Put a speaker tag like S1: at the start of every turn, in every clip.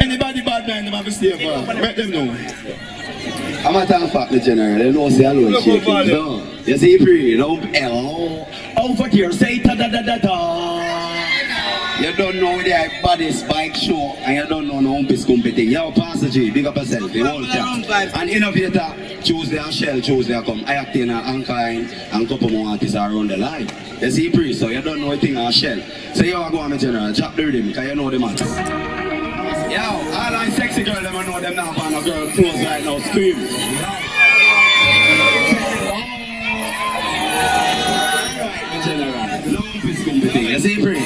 S1: Anybody bad man, them have to stay for. Let them know.
S2: I'm a talk fact, the general. They know say hello shaking. No. You see free, no hello. Over here, say ta da da da da. You don't know the baddest bike show and you don't know no umpis competing. Yo, Pastor G, big up yourself, the whole time. An innovator, Tuesday and Shell, Tuesday come. I acting and Ankain and couple more artists around the line. You see free, so you don't know a thing on Shell. So you are going to general, chop the rhythm, because you know the man. Yo, all like sexy girl, them I know them now, and a girl close right now, scream. Alright, long piece competing, you see free?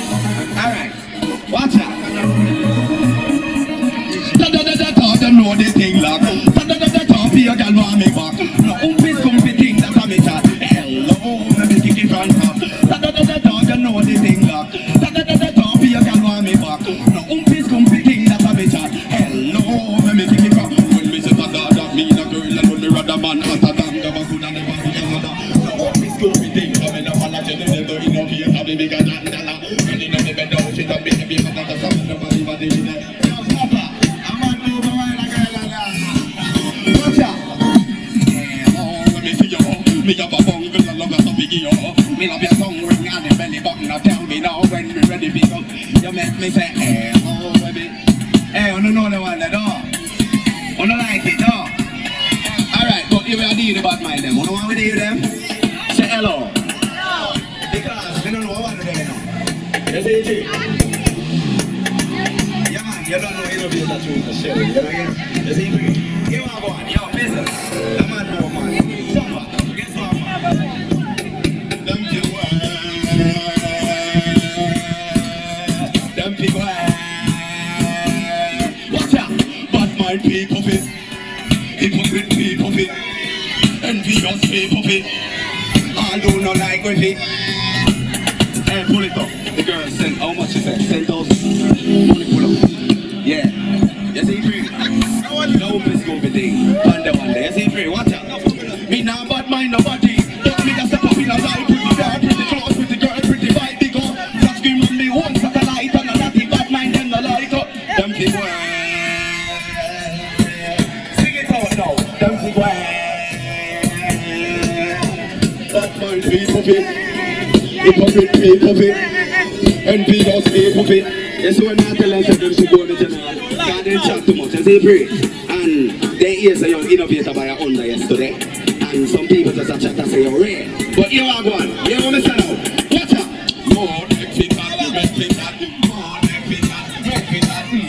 S2: Alright, watch out. Ta-da-da-da-da, them know the thing like. Ta-da-da-da-da, be a girl want me back. No piece competing, that's how me chat. Hello, let me kick it from top. Ta-da-da-da-da, them know the thing like. Ta-da-da-da-da, be a girl want me back. No piece competing, that's how me chat. Hello, let me kick it from. When me say ta-da-da, me the girl, and when me rather man, ta-da-da, go could never be a mother. No piece competing, come in a palace, and never innovate, have a bigger than dollar. And in the bed, don't you don't be happy, but that's a nobody, but they did it. Me have a bungle along as a biggie, yo. Me love your tongue ring and the belly button. Now tell me now when we ready to go. You make me say, hey, oh, baby. Hey, I don't know the one, that door. I don't like it, door. Alright, but here we are dealing about my them. You know what we do them? Say hello. Hello. Because we don't know what we're doing now. You see it? Yeah, man, you don't know interview that you want to share. You know again? You see it? You want to go on, yo, business. The man know, man. People fit, hypocrite people fit, envious people fit, I do not like with it. Hey, pull it up. The girl sent, how much is that? 10,000. Pull up. Yeah. You see free? No place go be thing. Panda one day. You see free? Watch out. Me now bad mind nobody. Don't me just step up in a light. Pretty dark, pretty close, pretty girl, pretty vibe, big up. Just scream on me once at the light and a natty bad mind them the light up. Them people. People fit, hypocrite people fit, envious people fit. Yes, we're not telling them to go to the general. God didn't chat too much, as they pray. And they hear say you're innovator by your under yesterday. And some people just chat and say you're rare. But you are going, you want me to say now? Watch out! More make it hot, make it hot, more make it hot, make it hot. Me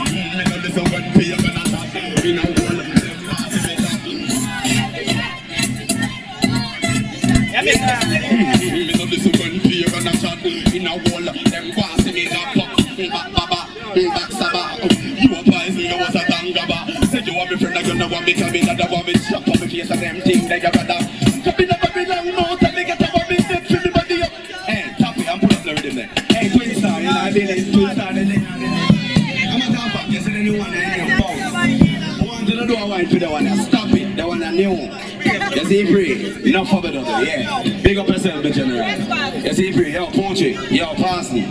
S2: know this is when people are not in a world. Me know this is when people are not in a wall. Them passing me that back saba. You a poison, you was a tangaba. Say you want me friend, you know want me tell me that I want me shut up my face and them things that you rather. Come in a very long mouth and they get a bobby step for me body up. Hey, tap it and put up the rhythm there. Hey, twin star, you know I did it, twin star. I'm a top back, you see the new one and you bounce. I want to do a wine to the one that stop it, the one that new. You see free, enough of it over there, yeah. Big up yourself, the general. You see free, yo, Punchy, yo, Parsley,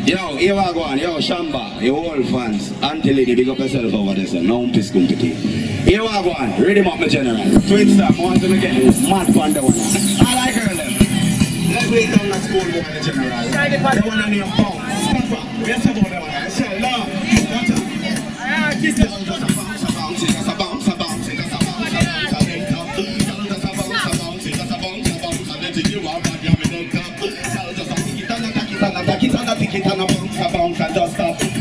S2: yo, here I go on, yo, Shamba, yo, all fans, Auntie Lady, big up yourself over there, sir. No piss company. Here I go on, read him up, my general. Twin star, I want to get this mad fun, the one. I like her, then. Let's wait down that school boy, the general. The one on your phone. We have to go there, one. Say, love, watch out. Kiss it. Pick it and a bounce and just stop. Just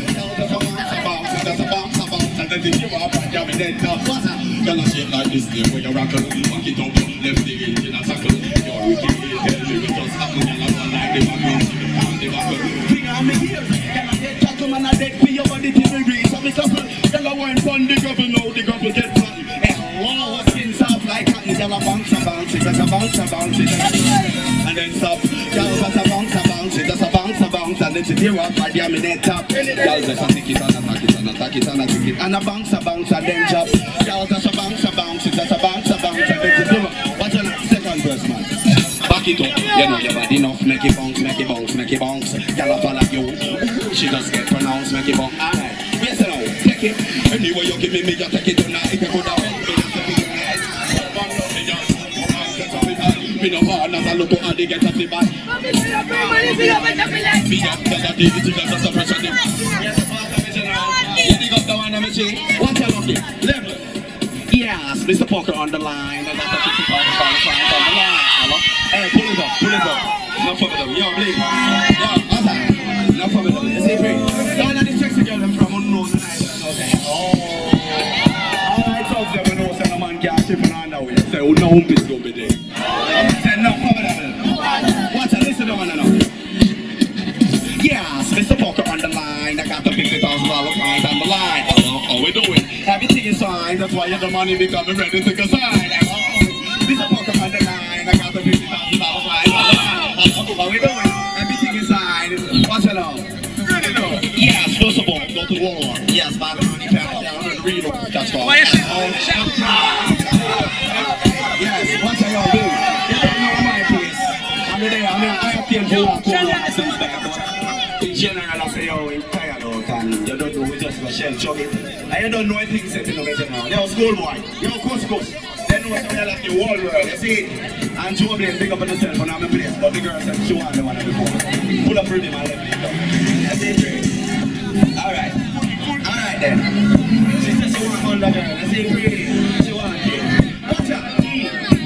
S2: a bounce and then you are back down and what's that? Gonna shape like this there where you rockle. Walk it up, left the engine and tackle. You're wicked, tell me what just happened. You're not like the background. Bring on me here. Gonna get tackle man a dead for your body till we reach. So me couple, gonna wine from the gravel now. The gravel get flat. Hello, skin soft like cotton. Gonna bounce and bounce it, just a bounce and bounce it. And then stop. Gonna just a bounce and bounce it, just a bounce and bounce. And then to the rock, I am in that top. Y'all just a tick it and attack it and attack it and attack it. And a bounce and then chop. Y'all just a bounce and bounce it, just a bounce and bounce. And then to the rock. What's the second verse, man? Back it up. You know your body enough. Make it bounce, make it bounce, make it bounce. Y'all follow you. She just get pronounced, make it bounce. Alright. Yes or no? take it. Anyway, you give me, you take it tonight. You could have me, you take it tonight. Me no man as I look at the get up the back. Be up to the digital just a pressure. Yes, dig up the one I'm saying. What's your lucky? Level. Yes, Mr. Parker on the line. I got the 55 on the line. Hello? Hey, pull it up, pull it up. No fuck with them. Yo, please. Yo, outside. No fuck with them. You see, free. Don't let the sexy girl them from unknown tonight. Okay. Oh. Alright, folks, them know say no man can't ship on that way. Say, oh, no humpis go be there. Say, no fuck with them. Watch out, listen to one now. Yes, Mr. Parker on the line. I got the $50,000 client on the line. How we doing? Everything is fine. That's why you the money becoming ready to take a sign. Mr. Parker on the line. I got the $50,000 client on the line. How we doing? Everything is fine. Watch it out. Yes, first of all, go to war. Yes, by the money family down and read it. That's all. Yes, watch it out, dude. You don't know my place. I'm there. I have to go in general, I say, yo, you're tired out and you don't know just a shell chug it. And you don't know anything setting up in general. Yo, schoolboy. Yo, couscous. They know something like the whole world, you see? And Joe Blaine pick up on herself and I'm a place. But the girl said she wanted the one before. Pull up rhythm and let me go. You see, Free? Alright. Alright then. She said she want all the girl. You see, Free? She want it. Watch out.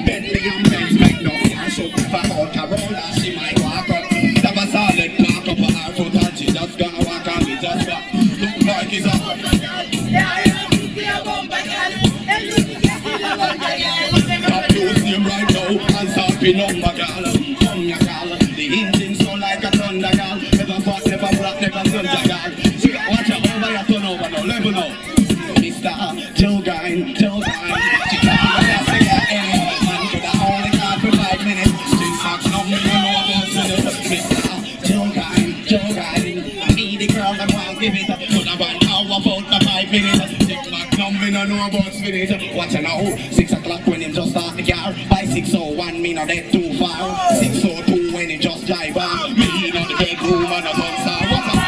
S2: Bentley and Benz make no and so far out Corolla. She might walk up. Have a solid park up on her foot and she just gonna walk on me just walk. Look like it's up. Top close name right now and start be number girl. Come ya girl. The engine sound like a thunder girl. Never fought, never black, never thunder girl. So watch out over your turn over now. Level now. Mr. Joe Guy, Joe Guy. She can't be what I say at any man could have only got for 5 minutes. She sucks no me, you know about it. Mr. Joe Guy. I need the girl that won't give it up. Could have an hour about the 5 minutes. Take my number, no know about spirit. Watch now, 6 o'clock when him just start the car. By 6:01, me not dead too far. 6:02 when him just drive on. Me in the bedroom and a sunset. What's up?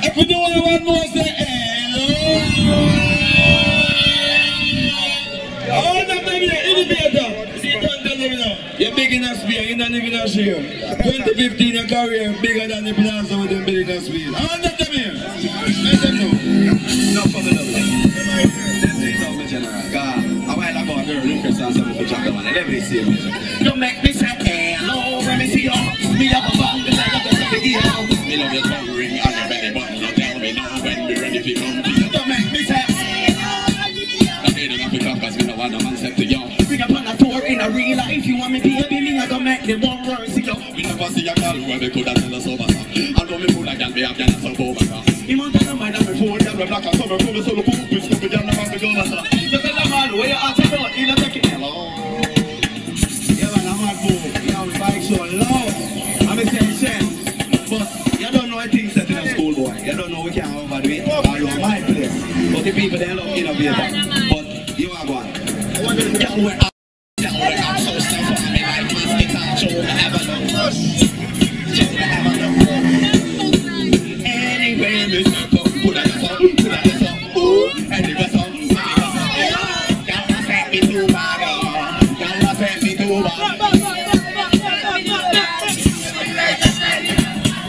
S2: If you do one more, say hello. Oh, no, baby, innovator. You're big in a speed, you're not living a share. 2015, your career bigger than the plaza with them building a speed. I want them here. Let them know. No problem with them. They know me general. A while ago, a girl in Christian said for Jack and everybody see me. Don't make me say hello, let me see you. Me have a bang, the night of the video. Me love your tongue ring on your belly button. Don't tell me now when we're ready to come to you. Don't make me say hello. I made enough because cause me no want a man said to you. Bring up on a tour in a real life. You want me baby, me I gonna make the one word see you. We never see a girl where we could have tell us over. I know me fool like that, me have done so over. He want to know my name before them the black and summer from the solo poop. It's stupid and I'm going over. You tell them all where you are to go. You don't take it. Hello. Yeah man, I'm mad fool. You have bike so low. I'm a same. But you don't know anything set in a school boy. You don't know we can't overdo it. Or you are my place. But the people they love innovator. But you are one. Y'all were out. I'm so stuff on me like mastic. Show me have a look. Show me have a look. Anyway, Miss Put on the phone. Put on the phone. Ooh. Anyway, so. Y'all sent me to Baba. Y'all sent me to Baba.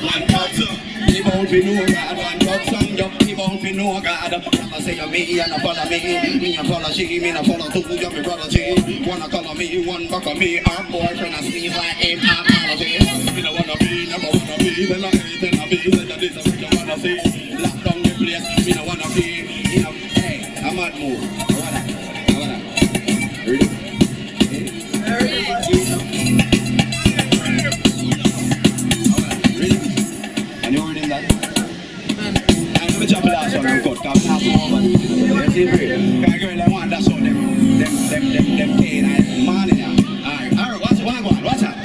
S2: One cup song. He won't be no God. One cup song. He won't be no God. I say you me and I follow me. Me and follow she. Me and I follow two. You me brother she. Wanna call me. One buck of me. Our boyfriend I sneeze like him. I'm apology. Me no wanna be. Never wanna be. Then I hate. Then I be. Then I this. I don't wanna see. Lock down the place. Me no wanna be. You know. Hey. I'm mad move. I wanna. Ready? Ready? And you heard him that? I'm gonna jump last one and cut. Cause I'm not over. You see, Brady? Cause girl, I want that show them pain and money now. Alright, watch out.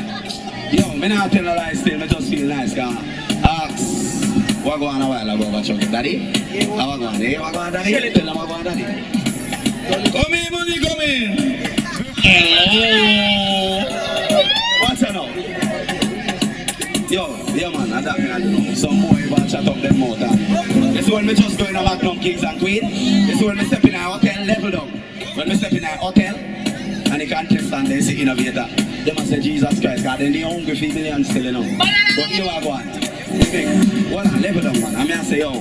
S2: Yo, me not tell a lie still, me just feel nice, cause what go on a while ago, watch out, daddy? What go on, eh? What go on, daddy? Tell them what go on, daddy. Come in, money, come in. Hello. Watch out now. Yo, yeah man, and that I don't know. Some boy even chat up them mouth. This when me just going to Magnum Kings and Queen. This when me step in a hotel level down. When me step in a hotel, and the contestant they see innovator. They must say Jesus Christ, God, then they hungry for millions still, you know. But you are going. Well, I level down, man. I mean, I say, yo,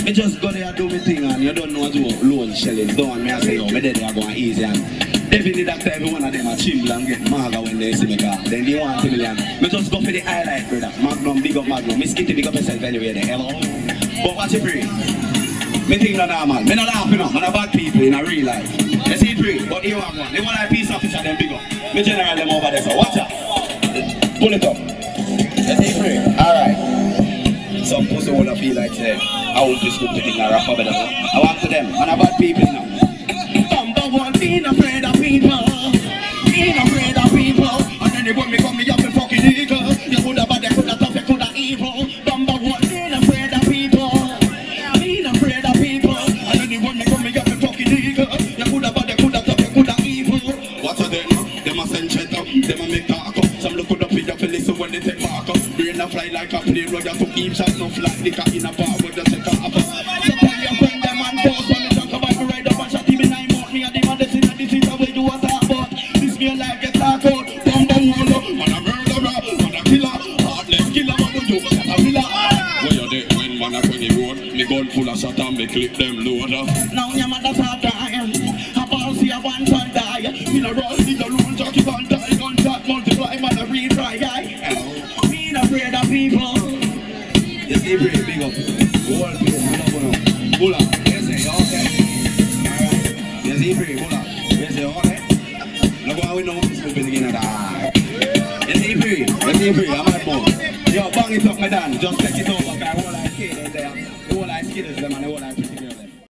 S2: me just go there do my thing, and you don't know how to do loan shelling. Don't me, I say, yo, me there they are going easy, and definitely that every one of them are chimble and get maga when they see me car. Then they want 2 million. Me just go for the highlight, brother. Magnum, big up Magnum. Me skitty, big up yourself anyway, there, hello. But what you pray? Me think not normal. Me not laughing up. Man, a bad people in a real life. You see it pray, but here I go. They want a peace officer, them big up. Me general them over there, so watch out. Pull it up. You see it pray? Alright. Some pussy wanna feel like say, I want this good thing, I rap over them. I want to them, man, a bad people now. Number one, being afraid of people. Being afraid of people. And then they want me come me up and fucking eagle. You coulda bad, you coulda tough, you coulda evil. Number one, being afraid of people. Being afraid of people. And then they want me come me up and fucking eagle. You coulda bad, you coulda tough, you coulda evil. What are them? Them a send chat up, them a make talk up. Some look coulda feed up and listen when they take mark up. Brain a fly like a plane, where you took each shot, no fly, liquor in a bar, where you take a up. So tell your friend them and boss when they talk about me ride up and shot him in 9 months. Me and the man that's in the seat where you a talk about. This me life get talk out. Bumbo wolo, man a murderer, man a killer, heartless killer, man do you, that's a villa. Where you there when man a 20 road, me gun full of shot and me clip them loader. Now your mother start dying, a ball see a one time die. Me no roll, me no roll, jockey gun die, gunshot multiply, man a retry guy. Me no afraid of people. You see, big up. Whole place, pull up. You say, okay. Alright. You see, pull up. You say, okay. Look how we know this will be beginning of that. You see, I'm at more. Yo, bang it up, my Dan. Just take it over, because the whole life kid is there. The whole life kid is them and the whole life pretty girl there.